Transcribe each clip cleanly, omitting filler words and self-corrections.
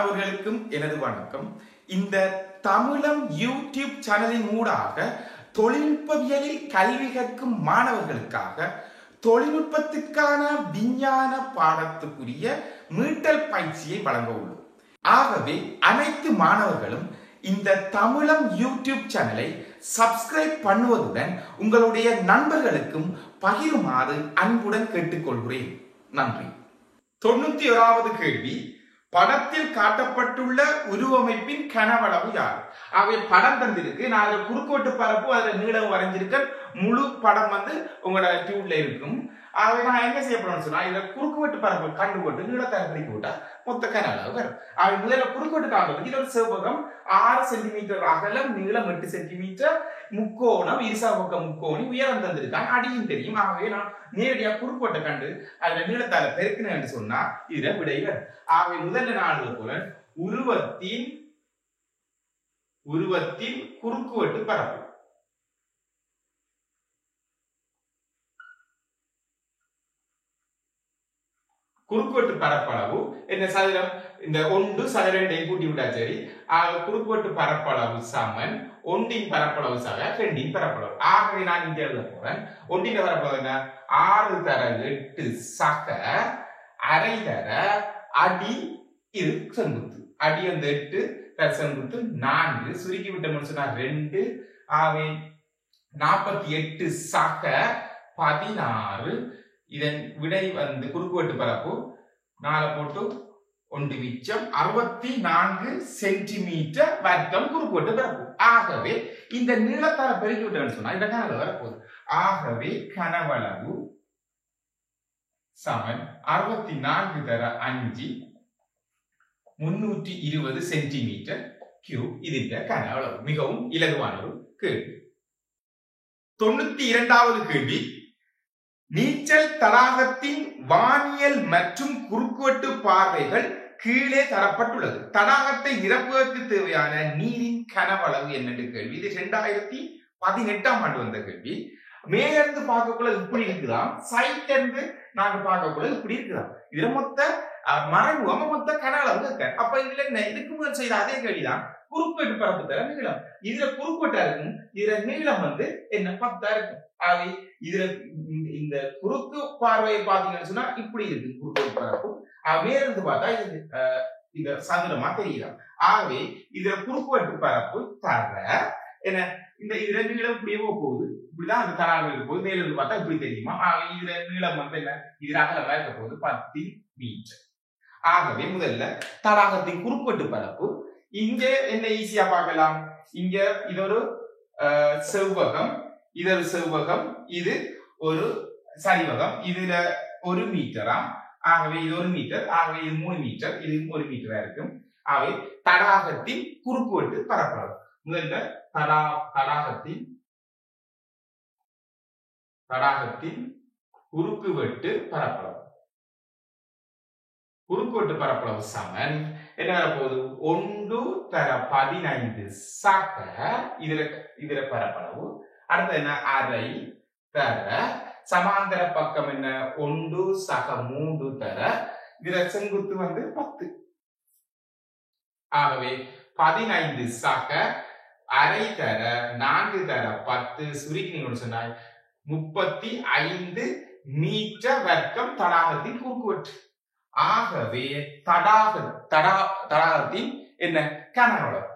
மாணவர்களுக்கும் எனது வணக்கம். இந்த தமிழம் யூடியூப் சேனலின் ஊடாக தொழில்நுட்பவியலில் கல்வி கற்கும் மாணவர்களுக்காக தொழில்நுட்பத்திற்கான விஞ்ஞான பாடத்துக்குரிய மீட்டல் பயிற்சியை வழங்க உள்ளோம். ஆகவே அனைத்து மாணவர்களும் இந்த தமிழம் யூடியூப் சேனலை சப்ஸ்கிரைப் பண்ணுவதுடன் உங்களுடைய நண்பர்களுக்கும் பகிருமாறு அன்புடன் கேட்டுக்கொள்கிறேன். நன்றி. 91வது கேள்வி, படத்தில் காட்டப்பட்டுள்ள உருவமைப்பின் கனவளவு யார்? ஆகவே படம் தந்திருக்கு, நான் அதில் குறுக்கோட்டு பரப்பு அதில் நீளம் வரைஞ்சிருக்க, முழு படம் உங்களோட டியூப்ல இருக்கும். ஆகவே நான் என்ன செய்யப்படணும்னு சொன்னா, இதில் குறுக்குவெட்டு பரப்பு கண்டு போட்டு நீளத்தை பிடிக்க விட்டா மொத்த கனவளவு வரும். ஆகவே முதல்ல குறுக்கோட்டு காண்பது, இது ஒரு செவ்வகம் 6 சென்டிமீட்டர் அகலம், நீளம் 8 சென்டிமீட்டர், முக்கோணம் இருசா பக்கம் முக்கோணி, உயரம் தந்திருக்கான், அடியும் தெரியும். ஆகவே நான் நேரடியாக குறுக்கோட்டை கண்டு அதுல நீளத்தால பெருக்கினு சொன்னா இதுல விடை வரும். ஆகவே முதல்ல நான் எழுத போறேன், உருவத்தின் குறுக்குவெட்டு பரப்பு. குறுக்குவெட்டு பரப்பளவு என்ன சதுரம், இந்த 1 சதுரம் 2 கூட்டி விட்டா சரி. குறுக்குவெட்டு பரப்பளவு சமன் 1 பரப்பளவு சக 2 பரப்பளவு. ஆகவே நான் இங்க எழுத போறேன், 1 பரப்பளவு என்ன, 6 தர 8 சக அரை தர அடி, இது செங்குத்து அடி 8 தர செங்குத்து 4 சுருக்கி விட்டோம்னு சொன்னா 2. ஆகவே 48 சக 16. இதன் விடை குறுக்குவெட்டு பரப்பு 4 போட்டு 1 மிச்சம் 64 சென்டிமீட்டர் வர்க்கம் குறுக்குவெட்டு பரப்பு. ஆகவே இந்த நீளத்தால பெருக்கி விட்டோம்னு சொன்னா இந்த கனவளவு வரப்போகுது. ஆகவே கனவளவு சமன் 64 தர 5 320 சென்டிமீட்டர் கியூப். இதுக்கு கனவளவு. மிகவும் இலகுவான ஒரு கேள்வி. 92வது கேள்வி, நீச்சல் தடாகத்தின் வானியல் மற்றும் குறுக்குவெட்டு பார்வைகள் கீழே தரப்பட்டுள்ளது. தடாகத்தை நிரப்புவதற்கு தேவையான நீரின் கனவளவு என்னென்று கேள்வி. இது 2018ஆம் ஆண்டு வந்த கேள்வி. மேலிருந்து பார்க்கக்குள்ள இப்படி இருக்குதான், சைட்ல இருந்து நாங்க பார்க்கக்குள்ள இப்படி இருக்குதான். இதுல மொத்த மறைமுகமா மொத்த கனவளவு இருக்க. அப்ப இதுல என்ன, இதுக்கு முதல் செய்த அதே கேள்விதான், குறுக்குவெட்டு பரப்பு தர நீளம். இதுல குறுக்குவெட்டா இருக்கும், இதுல நீளம் என்ன 10 இருக்கும். ஆகவே இதுல இந்த குறுக்கு பார்வையை பார்த்தீங்கன்னு சொன்னா இப்படி இருக்கு குறுக்குவெட்டு பரப்பு. மேலிருந்து பார்த்தா இது இந்த சதுரமா தெரியுதான். ஆகவே இதுல குறுக்குவெட்டு பரப்பு தர என்ன, இந்த இதுல நீளம் இப்படியே போகுது, இப்படிதான் அந்த தடாகம் இருக்க போகுது. மேலிருந்து பார்த்தா இப்படி தெரியுமா. ஆகவே இதுல நீளம் என்ன, இதுல அகலமா இருக்க போகுது 10 மீட்டர். ஆகவே முதல்ல தடாகத்தின் குறுக்குவெட்டு பரப்பு இங்க என்ன ஈஸியா பார்க்கலாம். இங்க இது ஒரு செவ்வகம், இது ஒரு செவ்வகம், இது ஒரு சரிவகம், இதுல 1 மீட்டரா. ஆகவே இது 1 மீட்டர், ஆகவே இது 3 மீட்டர், இது 1 மீட்டரா இருக்கும். ஆகவே தடாகத்தின் குறுக்குவெட்டு பரப்பளவு முதல்ல தடாகத்தின் குறுக்குவெட்டு பரப்பளவு. குறுக்குவெட்டு பரப்பளவு சமன் என்ன வரப்போகுது, 1 தர 15 சக இதுல பரப்பளவு. அடுத்து என்ன, அரை தர சமாந்தர பக்கம் என்ன 1 சக 3 தர இதுல செங்குத்து 10. ஆகவே 15 சக அரை தர 4 தர 10 சுருக்கினீங்கன்னு சொன்னால் 35 மீட்டர் வர்க்கம் தடாகத்தின் குறுக்குவெட்டு. ஆகவே தடாகத்தின் என்ன கனவளவு.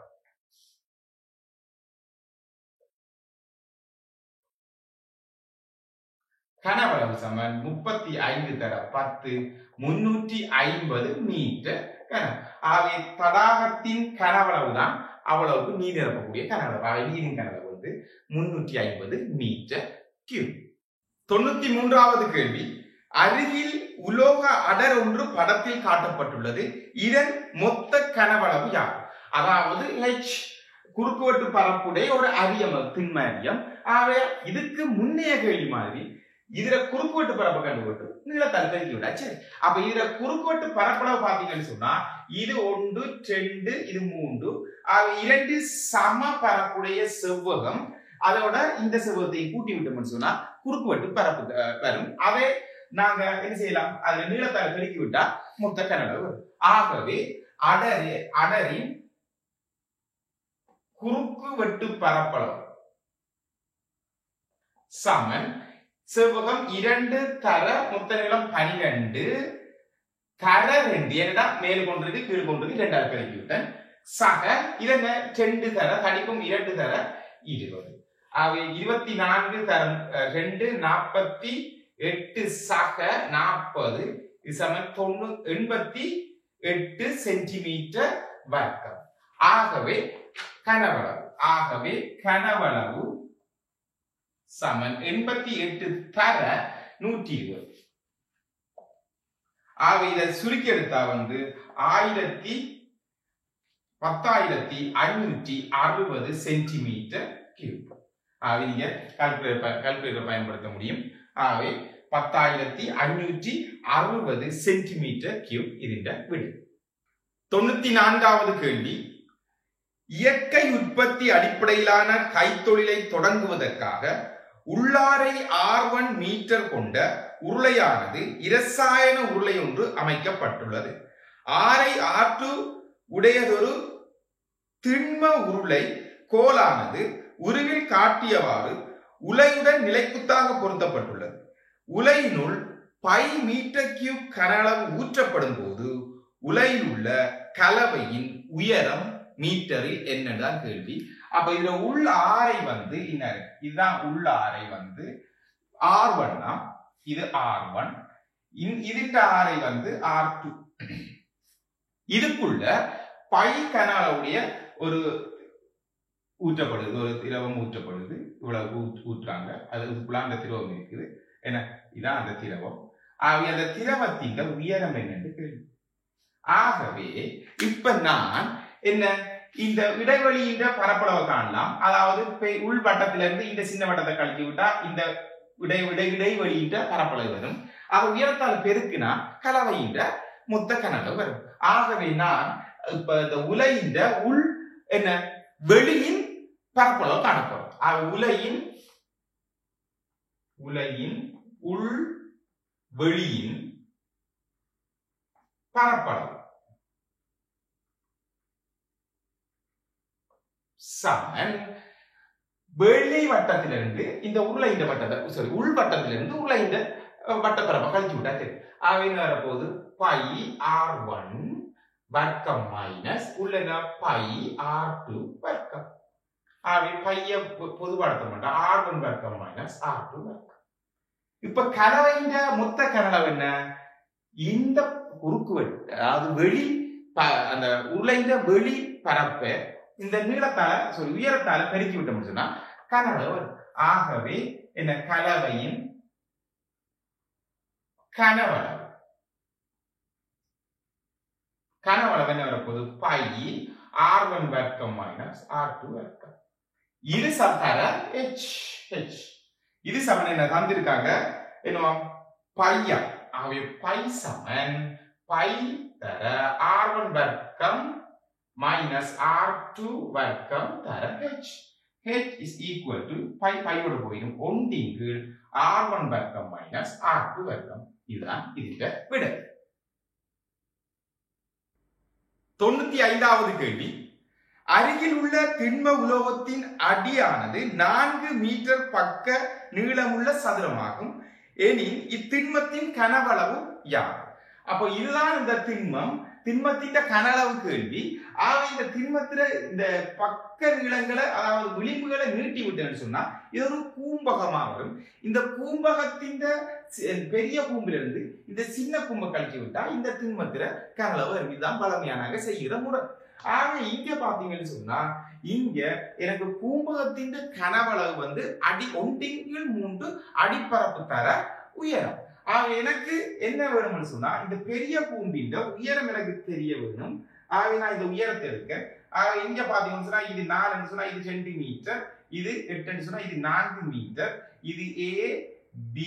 கனவளவு சமன் 35 தர 10 350 மீட்டர் கனம். ஆகவே தடாகத்தின் கனவளவு தான் அவ்வளவுக்கு நீர் நிரப்பக்கூடிய கனவளவு. ஆகவே நீரின் கனவளவு 350 மீட்டர் கியூப். 93வது கேள்வி, அருகில் உலோக அடர் ஒன்று படத்தில் காட்டப்பட்டுள்ளது. இதன் மொத்த கனவளவு யார்? அதாவது H குறுக்குவெட்டு பரப்புடைய ஒரு அரியம், திண்மரியம். ஆகவே இதுக்கு முன்னைய கேள்வி மாதிரி இதுல குறுக்குவெட்டு பரப்பு கண்டுபிட்டு நீளத்தால் பெருக்கி விடா சரி. அப்ப இதுல குறுக்குவெட்டு பரப்பளவு பாத்தீங்கன்னு சொன்னா இது 1 2 இது 3. ஆக 2 சம பரப்புடைய செவ்வகம், அதோட இந்த செவ்வகத்தை கூட்டி விட்டோம்னு சொன்னா குறுக்குவெட்டு பரப்பு வரும். அதை நாங்க என்ன செய்யலாம், அதுல நீளத்தால் பெருக்கி விட்டா மொத்த கனவளவு வரும். ஆகவே அடரின் குறுக்கு வெட்டு பரப்பளவு சமன் செவ்வகம் 2 தர மொத்த நீளம் 12 தர 2 என்னடா மேல் கொண்டிருக்கு கீழ் கொண்டிருக்கு 2 ஆல் பெருக்கி விட்டேன் சக இதென்ன 2 தர தடிப்பும் 2 தர 20 ஆகவே 24 தரம் 2 48 சக 40 இது சமன் 88 சென்டிமீட்டர் வர்க்கம். ஆகவே கனவளவு சமன் 88 தர 120. ஆக இதை சுருக்கி எடுத்தா 10,560 சென்டிமீட்டர் கியூப். ஆக நீங்க கால்குலேட்டர் பயன்படுத்த முடியும். ஆகவே 10,560 சென்டிமீட்டர் கியூப் இதன் விடு. 94வது கேள்வி, இயற்கை உற்பத்தி அடிப்படையிலான கைத்தொழிலை தொடங்குவதற்காக உள்ளாரை R1 மீட்டர் கொண்ட உருளையானது இரசாயன உருளை ஒன்று அமைக்கப்பட்டுள்ளது. ஆரை R2 உடையதொரு திண்ம உருளை கோலானது உருவில் காட்டியவாறு உலையுடன் நிலைக்குத்தாக பொருத்தப்பட்டுள்ளது. உலையினுள் பை மீட்டர் கியூப் கன அளவு ஊற்றப்படும் போது உலையில் உள்ள கலவையின் உயரம் மீட்டரில் என்னதான் கேள்வி. அப்ப இதுல உள்ள ஆரை இதுதான் உள்ள ஆரை R1 தான். இது R1, இதுட்ட ஆரை R2. இதுக்குள்ள பை கன அளவுடைய ஒரு ஊற்றப்படுது, ஒரு திரவம் ஊற்றப்படுது. இவ்வளவு ஊற்றுறாங்க, அதுக்குள்ள அந்த திரவம் இருக்குது. என்ன இதான் அந்த திரவம். அந்த திரவத்தின் உயரம் என்னன்னு கேள்வி. ஆகவே இப்ப நான் என்ன இந்த இடைவெளியின் பரப்பளவை காணலாம். அதாவது உள் வட்டத்திலிருந்து இந்த சின்ன வட்டத்தை கழித்து விட்டா இந்த இடைவெளியின் பரப்பளவு வரும். உயரத்தால் பெருக்கினா கலவையின் மொத்த கனவு வரும். ஆகவே நான் இப்ப இந்த உலையின் உள் என்ன வெளியின் பரப்பளவு காணப்படும். உலையின் உள் வெளியின் பரப்பளவு சமன் வெளி வட்டத்திலிருந்து இந்த உருளையின் வட்டத்தை உள் வட்டத்திலிருந்து உருளையின் வட்டப்பரப்பை கழிச்சு விட்டா தெரியும். அவைன்னு வரப்போது பை R1 வர்க்கம் மைனஸ் உள்ள பை R2 வர்க்கம். அவை பைய பொதுவாக R1 வர்க்கம் மைனஸ் R2 வர்க்கம். இப்ப கலவையின் மொத்த கனளவு என்ன? இந்த குறுக்கு வெட்டு, அதாவது வெளி அந்த உருளையின் வெளி பரப்பை இந்த நீளத்தால உயரத்தால பெருக்கி விட்டோம்னு சொன்னா கனவளவு வரும். ஆகவே என்ன கலவையின் கனவளவு என்ன வரப்போகுது? பை R1 வர்க்கம் மைனஸ் R2 வர்க்கம். இது சமதர H. இது சமன் என்ன தந்திருக்காங்க என்ன பையா. ஆகவே பை சமன் பை தர R1 வர்க்கம் minus R2 வர்க்கம் தர H. H is equal to பையோட போயிடும் 1 R1 வர்க்கம் minus R2 வர்க்கம். இதுதான் இதுல விடை. 95வது கேள்வி, அருகில் உள்ள திண்ம உலோகத்தின் அடியானது 4 மீட்டர் பக்க நீளமுள்ள சதுரமாகும் எனில் இத்திண்மத்தின் கனவளவு யார்? அப்போ இதுதான் இந்த திண்மத்தின் கனளவு கேள்வி. ஆக இந்த திண்மத்துல இந்த பக்க நீளங்களை அதாவது விளிம்புகளை நீட்டி விட்டேன்னு சொன்னா இது ஒரு கூம்பகமா வரும். இந்த கூம்பகத்தின் பெரிய கூம்பிலிருந்து இந்த சின்ன கூம்பை கழிச்சு விட்டா இந்த திண்மத்துல கனளவு இதுதான் பழமையாக செய்கிற முறை. ஆக இங்க பாத்தீங்கன்னு சொன்னா இங்க எனக்கு கூம்பகத்தின் கனவளவு அடி 1/3 அடிப்பரப்பு தர உயரம். ஆக எனக்கு என்ன வேணும்னு சொன்னா இந்த பெரிய கூம்பின் உயரம் எனக்கு தெரிய வேணும். ஆக நான் இந்த உயரத்தை எடுக்க. ஆக இங்க பாத்தீங்கன்னு சொன்னா இது 4 சொன்னா இது சென்டிமீட்டர், இது 8 சொன்னா இது 4 மீட்டர், இது A B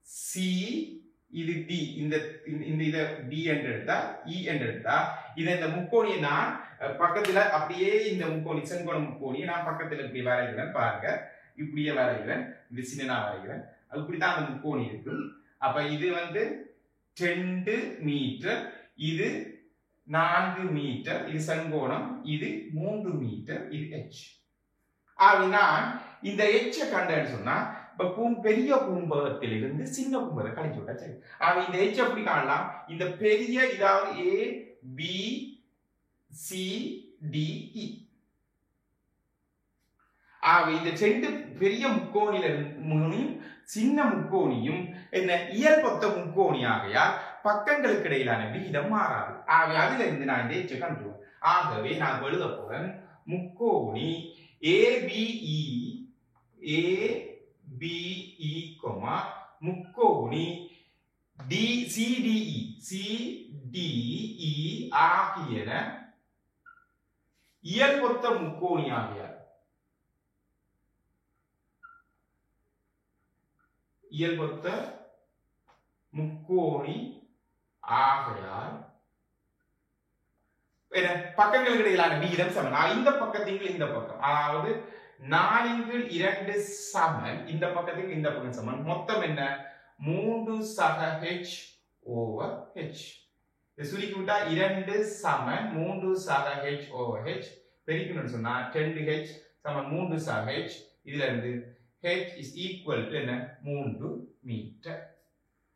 C இது D. இந்த இத D என்று எடுத்தா E என்று எடுத்தா இத இந்த முக்கோணியை நான் பக்கத்துல அப்படியே இந்த முக்கோணி செங்கோண முக்கோணியை நான் பக்கத்துல இப்படி வரைகிறேன். பாருங்க, இப்படியே வரைகிறேன், இந்த சின்ன வரைகிறேன். இப்படிதான் அந்த முக்கோணி இருக்கு. அப்ப இது 2 மீட்டர், இது 4 மீட்டர், இது செங்கோணம், இது 3 மீட்டர், இது h. ஆகவே நான் இந்த h கண்டேன்னு சொன்னா இப்ப பெரிய கும்பகத்திலிருந்து சின்ன கும்பகத்தை கழிச்சு விட்டா சரி. ஆகவே இந்த h எப்படி காணலாம்? இந்த பெரிய இதாவது a b c d e. ஆகவே இந்த ரெண்டு பெரிய முக்கோணியும் சின்ன முக்கோணியும் என்ன இயல்பொத்த முக்கோணி ஆகையால் பக்கங்களுக்கு இடையிலான விகிதம் மாறாது. ஆகவே அதுல இருந்து நான் இந்த h கண்டுருவேன். ஆகவே நான் எழுத போறேன் முக்கோணி ABE முக்கோணி CDE ஆகியன இயல்பொத்த முக்கோணி ஆகையால் இயல்பொத்த முக்கோணி ஆகையால் பக்கங்களுக்கு இடையிலான விகிதம் சமன். இந்த பக்கத்திற்கு இந்த பக்கம், அதாவது 4/2 சமன், இந்த பக்கத்துக்கு இந்த பக்கம் சமன். மொத்தம் என்ன? 3 சக h ஓவர் h. சுருக்கி விட்டா 2 சமன் 3 சக h ஓவர் h. பெருக்கணும்னு சொன்னா 2h சமன் 3 சக h. இதுல இருந்து h is equal to என்ன? 3 மீட்டர்.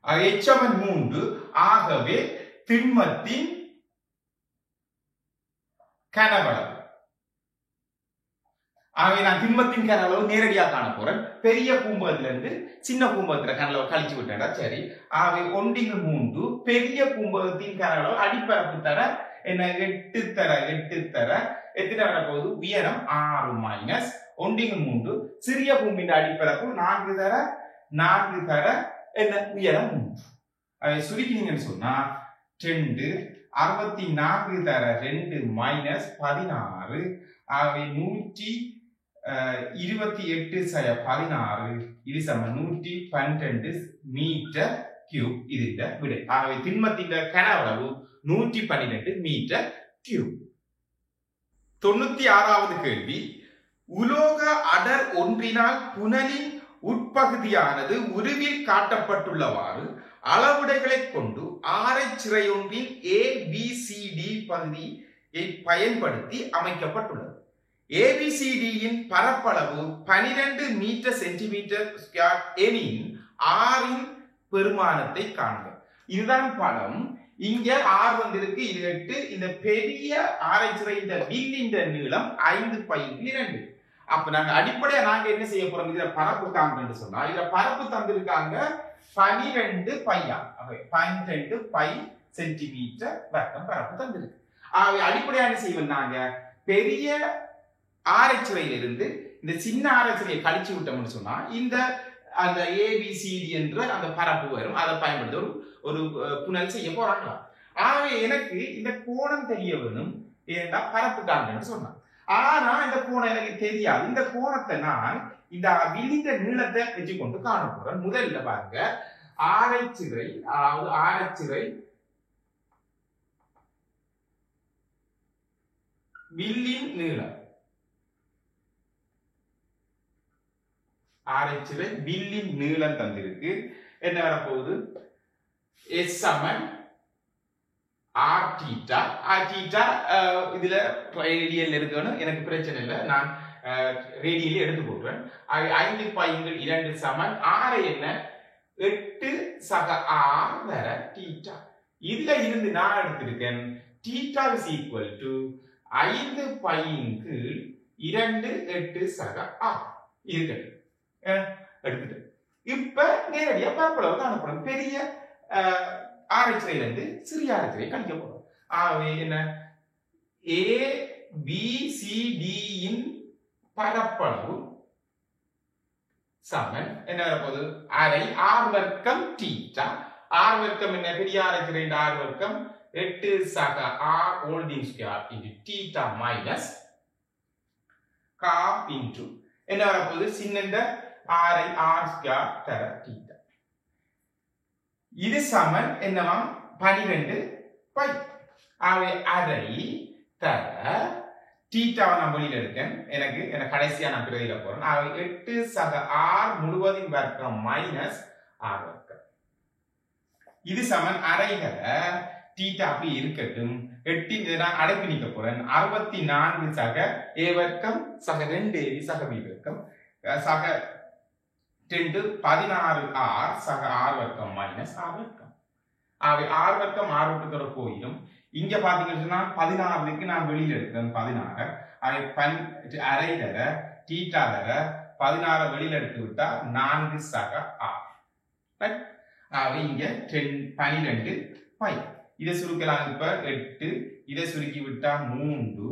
h சமன் 3. ஆகவே திண்மத்தின் கனவளவு. ஆகவே நான் திண்மத்தின் கன அளவு நேரடியாக காண போறேன். பெரிய கும்பகத்திலிருந்து சின்ன கும்பகத்துல கன அளவு கழிச்சு விட்டேன். சரி, ஆகவே 1/3 பெரிய கும்பகத்தின் கன அளவு அடிப்பரப்பு தர என்ன 8 தர எத்தனை வரப்போகுது? உயரம் 6 மைனஸ் 1/3 சிறிய கும்பின் அடிப்பரப்பு 4 தர என்ன உயரம் 3. அதை சுருக்கினீங்கன்னு சொன்னா 2 64 தர 2 மைனஸ் 16. ஆகவே 128 சய 16 இது சமம் 112 மீட்டர் கியூப். இதுல விடை. ஆகவே திண்மத்தின் கனவளவு 112 மீட்டர் கியூப். 96வது கேள்வி. உலோக அடர் ஒன்றினால் புனலின் உட்பகுதியானது உருவில் காட்டப்பட்டுள்ளவாறு அளவுடைகளை கொண்டு ஆரைச்சிறையொன்றின் ABCD பகுதியை பயன்படுத்தி அமைக்கப்பட்டுள்ளது. ABCDயின் பரப்பளவு 12 மீட்டர் சென்டிமீட்டர் ஸ்கொயர் எனின் ஆரின் பெருமானத்தை காண்க. இதுதான் படம். இங்க 6 வந்திருக்கு, இது 8. இந்த பெரிய ஆரைச்சிறை இந்த வில்லின் நீளம் 5π/2. அப்ப நாங்க அடிப்படையா நாங்க என்ன செய்ய போறோம்? இதுல பரப்பு காண்பு சொன்னா இதுல பரப்பு தந்திருக்காங்க 12 பையா. 12 பை சென்டிமீட்டர் வர்க்கம் பரப்பு தந்திருக்கு. அடிப்படையா என்ன செய்வோம்? நாங்க பெரிய ஆரைச்சிறையிலிருந்து இந்த சின்ன ஆரைச்சிறையை கழிச்சு விட்டோம்னு சொன்னா இந்த அந்த ABCD என்ற அந்த பரப்பு வரும். அதை பயன்படுத்த ஒரு புனல் செய்ய போறாங்களா. ஆகவே எனக்கு இந்த கோணம் தெரிய வேணும். ஏன்னா பரப்பு காண்புன்னு சொன்னா, ஆனா இந்த கோணம் எனக்கு தெரியாது. இந்த கோணத்தை நான் இந்த விழிந்த நீளத்தை வச்சு கொண்டு காண போறேன். முதல்ல பாருங்க, ஆரைச்சிறை, அதாவது ஆரைச்சிறை வில்லின் நீளம், ஆரைச்சிறை வில்லின் நீளம் தந்திருக்கு. என்ன வரப்போகுது? S சமன் R தீட்டா. தீட்டா இதுல ரேடியல் இருக்கணும், எனக்கு பிரச்சனை இல்லை, நான் ரேடியல் எடுத்து போடுறேன். 5π/2 சமன் R என்ன 8 சக R வர தீட்டா. இதுல இருந்து நான் எடுத்திருக்கேன் தீட்டா இஸ் ஈக்குவல் டு 5π/2 8 சக R இருக்கு. எடுத்துட்டு இப்ப நேரடியா பரப்பளவு காணப்படும். பெரிய ஆரைச்சிறையில இருந்து சிறிய ஆரைச்சிறை கழிக்க போறோம். ஆகவே என்ன ABCD இன் பரப்பளவு சமன் என்ன வரப்போகுது? அரை R வர்க்கம் தீட்டா. R வர்க்கம் என்ன? பெரிய ஆரைச்சிறை R வர்க்கம் 8 சக R holding square into theta minus காப் இன்டு என்ன வரப்போகுது? சின்ன R ஸ்கொயர் தர தீட்டா. இது சமன் என்னவாம்? 12 பை. ஆகவே அரை தர தீட்டாவை நான் வெளியில இருக்கேன். எனக்கு கடைசியா நான் பிரதியில போறேன். ஆகவே 8 சக R முழுவதின் வர்க்கம் மைனஸ் R வர்க்கம். இது சமன் அரை தர தீட்டா அப்படி இருக்கட்டும். 8 இதை நான் அடைப்பு நீக்க போறேன். 64 சக a வர்க்கம் சக 2ab சக b வர்க்கம் சக 2 16 r சக r வர்க்கம் மைனஸ் r வர்க்கம். ஆகவே r வர்க்கம் r வர்க்கத்தோட போயிடும். இங்க பாத்தீங்கன்னா 16க்கு நான் வெளியில எடுக்கிறேன் 16. அதை அரை தர தீட்டா தர 16 வெளியில எடுத்து விட்டா 4 சக r. ஆகவே இங்க 12 பை. இதை சுருக்கலாம். இப்ப 8 இதை சுருக்கி விட்டா 3.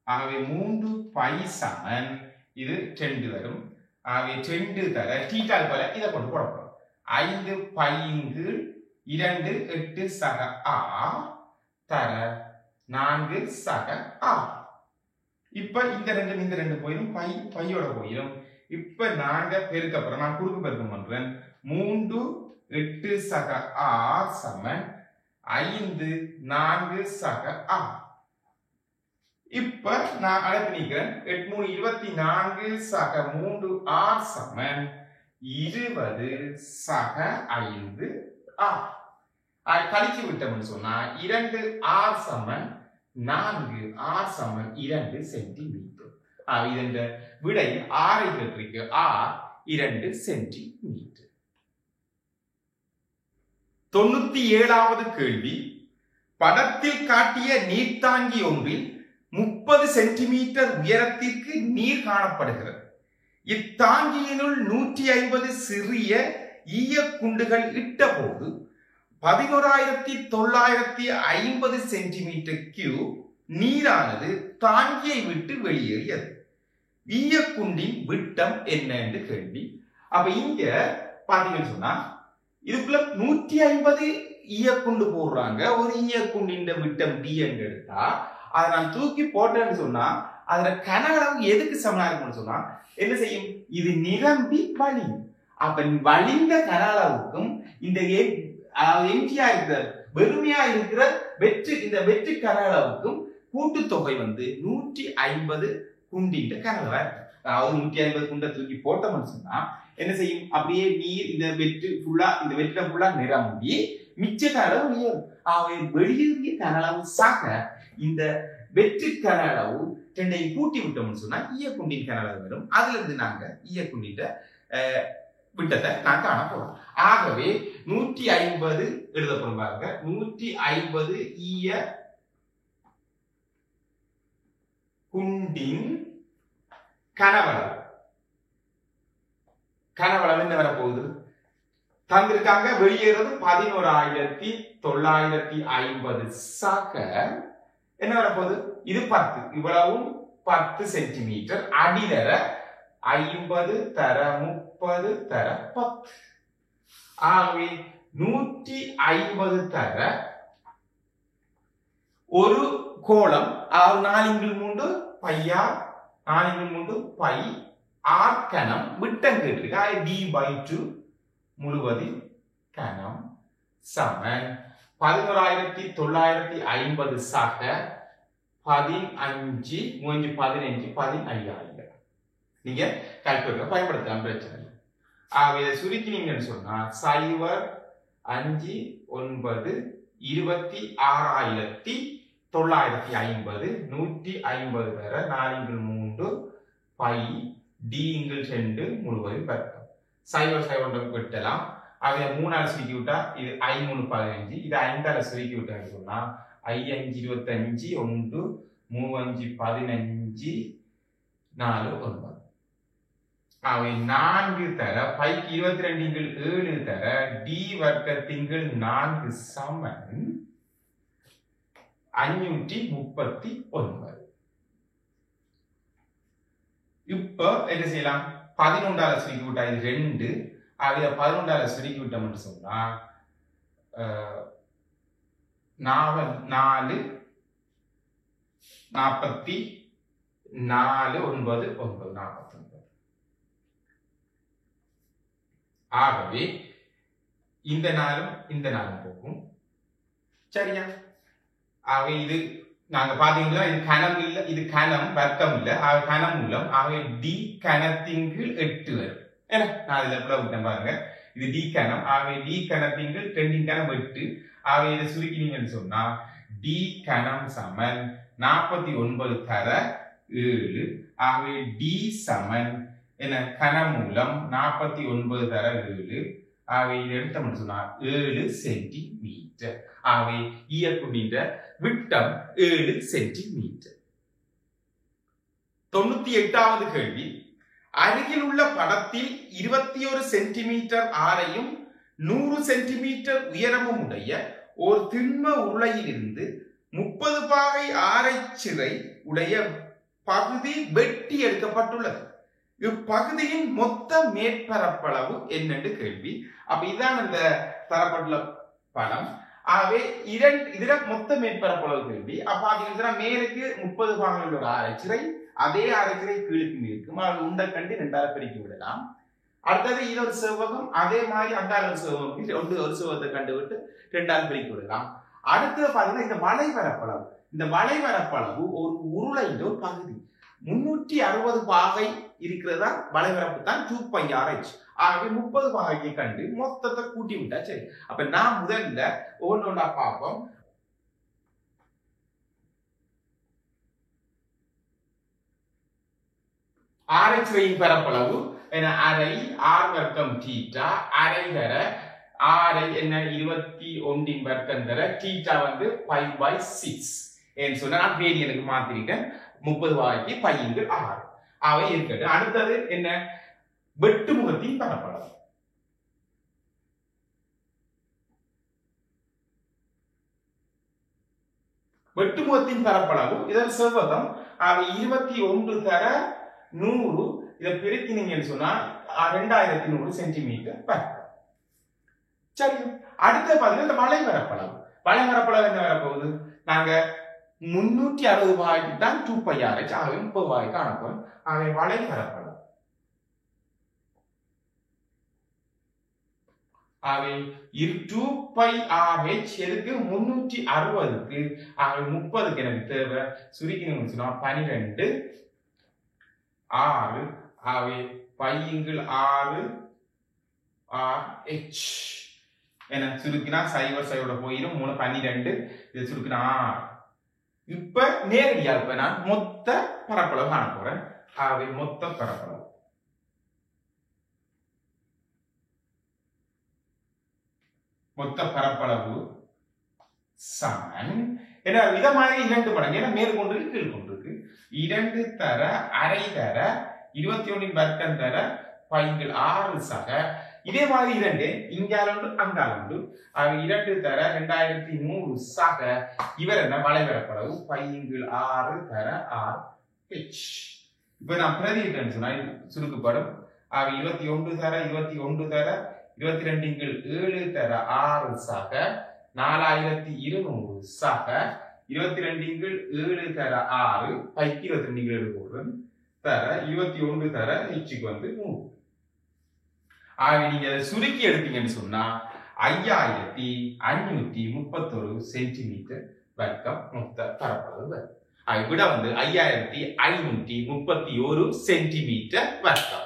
ஆகவே 3 பை சமன் இது 2 வரும். ஆகவே 2 தர தீட்டா போல இதை கொண்டு போடப்படும். 5 பைங்கு 2 8 சக r தர 4 சக r. இப்ப இந்த ரெண்டு போயிடும். பையோட போயிடும். இப்ப நாங்க பெருக்க போறோம். நான் குறுக்கு பெருக்கம் பண்றேன். 3 8 சக r சமன் 5 4 சக r. இப்ப நான் அடைப்பு நீக்கிறேன். 8 3 24 சக 3 r சமன் 20 சக 5 r. கழிச்சு விட்டோம்னு சொன்னா 2 r சமன் 4 r சமன் 2 சென்டிமீட்டர். இதன் விடை r இருக்கு. r 2 centimetre. 97வது கேள்வி. படத்தில் காட்டிய நீர்த்தாங்கி ஒன்றில் 30 சென்டிமீட்டர் உயரத்திற்கு நீர் காணப்படுகிறது. இத்தாங்கியினுள் 150 சிறிய ஈயக்குண்டுகள் இட்ட போது 11,950 சென்டிமீட்டர் கியூப் நீரானது தாங்கியை விட்டு வெளியேறியது. ஈயக்குண்டின் விட்டம் என்ன என்று கேள்வி. அப்ப இங்க பாத்தீங்கன்னு சொன்னா இதுக்குள்ள 150 ஈயக்குண்டு போடுறாங்க. ஒரு ஈயக்குண்டின் விட்டம் டி என்று எடுத்தா அதை நான் தூக்கி போட்டேன்னு சொன்னா அதுல கன அளவு எதுக்கு சமனா இருக்கும்னு சொன்னா என்ன செய்யும்? இது நிரம்பி வழியும். அப்ப வழிந்த கன அளவுக்கும் இந்த எம்டியா இருக்கிற வெறுமையா இருக்கிற இந்த வெற்று கன அளவுக்கும் கூட்டுத்தொகை 150 குண்டின் கன அளவா இருக்கு. அதாவது 150 குண்டை தூக்கி போட்டோம்னு சொன்னா என்ன செய்யும்? அப்படியே நீர் இந்த வெற்று ஃபுல்லா நிரம்பி மிச்ச கன அளவு வெளியேறும். வெளியேறிய கன அளவு சாக இந்த வெற்று கன அளவு ரெண்டையும் கூட்டி விட்டோம்னு சொன்னா ஈயக்குண்டின் கன அளவு வரும். அதுல இருந்து நாங்க ஈயக்குண்டின் விட்டத்தை நான் காண போறோம். ஆகவே 150 எழுதப்படும் பாருங்க. 150 ஈய குண்டின் கனவளவு என்ன வரப்போகுது? தந்திருக்காங்க. வெளியேறது 11,950 சக என்ன வரப்போகுது? இது 10. இவ்வளவும் 10 சென்டிமீட்டர். அடிதர 50 தர 30 தர 10. ஆகவே 150 தர ஒரு கோளம் 4x3 Bhaiya 4x3 by R கணம் விட்டம் கேட்டிருக்கு. d/2 முழுவதின் கணம் சமன் 11,950 சக 15 3 15 15,000. நீங்க கால்குலேட்டர் பயன்படுத்தலாம், பிரச்சனை இல்லை. ஆகவே சுருக்கினீங்கன்னு சொன்னா 0 5 9 26,950 150 வர 4x3 பை d/2 முழுவதும் பெருக்கம். 0 0 வெட்டலாம். அவை 3ஆல சுருக்கி விட்டா இது 5 3 15. இது 5ஆல சுருக்கி விட்டான்னு சொன்னா 5 5 25 1 3 5 15 4 9. அவை 4 தர பைக்கு 22 7 தர d வர்க்கத்தின்கள் 4 சமன் 539. இப்ப என்ன செய்யலாம்? 11ஆல சுருக்கி விட்டா இது 2. ஆக 11ஆல சுருக்கி விட்டோம்னு சொன்னா 4 4 44 9 9 49. ஆகவே இந்த நாளும் போகும். சரியா? ஆகவே இது நாங்க பாத்தீங்கன்னா இது கணம் இல்ல, இது கணம் வர்க்கம் இல்ல, கணம் மூலம். ஆகவே டி கணத்தின் கீழ் 8 வரும். ஏன்னா நான் இதுல கூட விட்டேன் பாருங்க. இது டி கணம். ஆகவே டி கணத்தின் கீழ் 2 கணம் 8. ஆகவே இதை சுருக்கினீங்கன்னு சொன்னா டி கனம் சமன் 49 தர 7. ஆகவே டி சமன் என்ன கனமூலம் 49 தர 7. ஆகவே இதை எடுத்தோம்னு சொன்னா 7 சென்டிமீட்டர். ஆகவே ஈயக்குண்டின் விட்டம் 7 சென்டிமீட்டர். 98வது கேள்வி. அருகில் உள்ள படத்தில் 21 சென்டிமீட்டர் ஆரையும் 100 சென்டிமீட்டர் உயரமும் உடைய ஒரு திண்ம உருளையிலிருந்து 30 பாகை ஆரைச்சிறை உடைய பகுதி வெட்டி எடுக்கப்பட்டுள்ளது. இப்பகுதியின் மொத்த மேற்பரப்பளவு என்னென்று கேள்வி. அப்ப இதான் அந்த தரப்பட்டுள்ள படம். ஆகவே இதுல மொத்த மேற்பரப்பளவு கேள்வி. அப்ப பாத்தீங்கன்னா மேலுக்கு 30 பாகங்கள் ஒரு ஆரைச்சிறை, அதே ஆரைச்சிறை கீழுக்கு இருக்கும். அது உண்டை கண்டு 2ஆக பிரிக்க விடலாம். அடுத்தது இது ஒரு செவ்வகம், அதே மாதிரி அங்கால ஒரு செவ்வகம், ஒரு செவ்வகத்தை கண்டு விட்டு 2ஆக பிரிக்க விடலாம். அடுத்தது பாத்தீங்கன்னா இந்த வளைவரப்பளவு ஒரு உருளையின் ஒரு பகுதி 360 பாகை இருக்கிறதா வளைவரப்பு தான் 2πRH. ஆகவே 30 பாகையை கண்டு மொத்தத்தை கூட்டி விட்டா சரி. அப்ப நான் முதல்ல ஒவ்வொன்றா பார்ப்போம். ஆரைச்சிறையின் பரப்பளவு என்ன? அரை ஆர் வர்க்கம் தீட்டா, அரை தர ஆரை என்ன 21 வர்க்கம் தர தீட்டா வந்து 5/6 என்று சொன்னா நான் ரேடியனுக்கு மாத்திருக்கேன். 30 பாகைக்கு பையன்கு 6 அவை இருக்கட்டும். அடுத்தது என்ன? வெட்டுமுகத்தின் பரப்பளவு. வெட்டுமுகத்தின் பரப்பளவு இதன் செவ்வகம் 21 தர 100. இதை பிரிக்கினீங்கன்னு சொன்னா 2100 சென்டிமீட்டர். சரி, அடுத்த பாத்தீங்கன்னா இந்த வளைவரப்பளவு என்ன வரப்போகுது? நாங்க 360 பாகைக்கு தான் 2πRH, ஆகவே 30 பாகைக்கு அனுப்பும். ஆகவே வளைவரப்பளவு ஆகவே 2πRH எதுக்கு? 360க்கு. ஆகவே 30க்கு எனக்கு தேவை. சுருக்கினீங்கன்னு சொன்னா 12 6. ஆகவே பையங்கள் 6 RH என்ன சுருக்கினா 0 போயிடும். 3 12 இது சுருக்கினா 6. இப்ப நேரடியா இப்ப நான் மொத்த பரப்பளவு காண போறேன். ஆகவே மொத்த பரப்பளவு சமன் என்ன? இத மாதிரி 2 மடங்கு. ஏன்னா மேற்கொண்டு கீழ் கொண்டிருக்கு. 2 தர அரை தர 21 வர்க்கம் தர பையங்கள் 6 சக. இதே மாதிரி 2 இங்கால உண்டு அங்கால உண்டு. 2 தர 2100 சக. இவர் என்ன? வளைவரப்பளவு பையங்கள் 6 தர RH. இப்ப நான் பிரதியிட்டேன்னு சொன்னா சுருக்கப்படும். 21 தர 21 தர 22 7 தர 6 சக 4200 சக 22 7 தர 6 பைக்கு 22 7 தர 21 தர ஹெச்சுக்கு வந்து 3. ஆக நீங்க அதை சுருக்கி எடுத்தீங்கன்னு சொன்னா 5531 சென்டிமீட்டர் வர்க்கம் மொத்த பரப்பளவு வரும். விட வந்து 5531 சென்டிமீட்டர் வர்க்கம்.